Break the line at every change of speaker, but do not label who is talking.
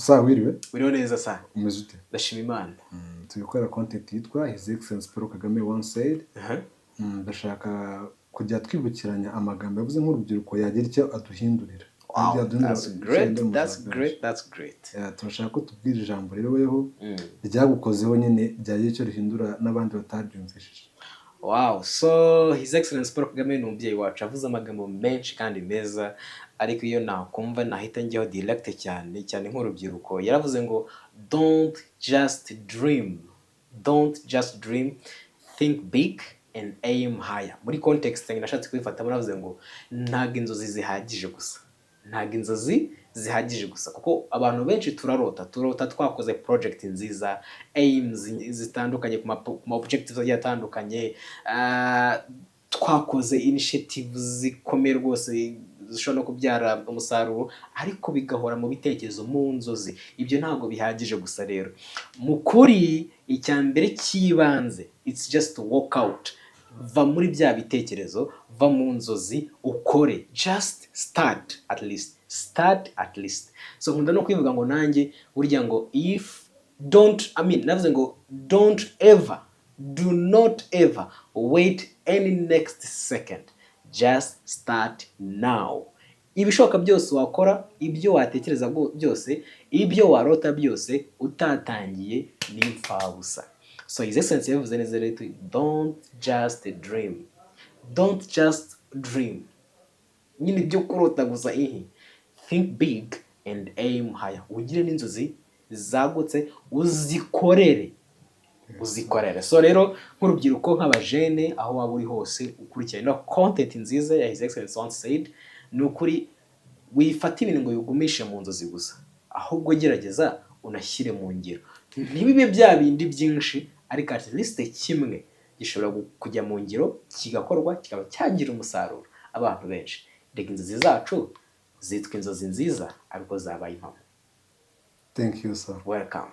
Sawa wiriwe
neza sa
umeze ute?
Ndashima Imana.
Tubikora content yitwa His Excellency Paul Kagame once said. Ndashaka kujya twibukiranya amagambo yavuze nk'urubyiruko yagira icyo aduhindurira.
Wow, that's great.
Turashaka ko tubwira ijambo rero weho ryagukozeho nyine ryagira icyo rihindura n'abandi bataryumvishije.
Wow, so His Excellency Paul Kagame ni umubyeyi wacu avuze amagambo menshi kandi meza, ariko iyo nakumva nahita njyeho direct cyane nk'urubyiruko. Yaravuze ngo don't just dream, think big and aim higher. Muri context nashatse kwifata muravuze ngo ntago inzozi zihagije gusa kuko abantu benshi turarota twakoze project nziza, aims zitandukanye ku ma objectives atandukanye, twakoze initiatives zikomeye rwose zishobora no kubyara umusaruro, ariko bigahora mu bitekerezo, mu nzozi. Ibyo ntago bihagije gusa rero. Mukuri icyambere kibanze, it's just to walk out. Va muri bya bitekerezo, va mu nzozi, ukore. Just start at least. So nkunda no kwivuga ngo nanjye burya ngo navuze ngo do not ever wait any next second. Just start now. Ibishoboka byose wakora, ibyo watekereza byose, ibyo warota byose, utatangiye ni impfabusa. So His Excellency yavuze neza rero, don't just dream. Nyine byo kurota gusa think big and aim higher. Ugire n'inzozi zagutse, uzikorere. So rero nk'urubyiruko, nk'abajene, aho waba uri hose ukurikirana content nziza ya His Excellency once said, ni ukuri wifata ibintu ngo yugumishe mu nzozi gusa, ahubwo gerageza unashyire mu ngiro. Ntibibe bya bindi byinshi, ariko at least kimwe gishobora kujya mu ngiro, kigakorwa, kikaba cyagira umusaruro abantu benshi. Rega inzozi zacu zitwa inzozi nziza, ariko zabaye impamo.
Thank you sir.
Welcome.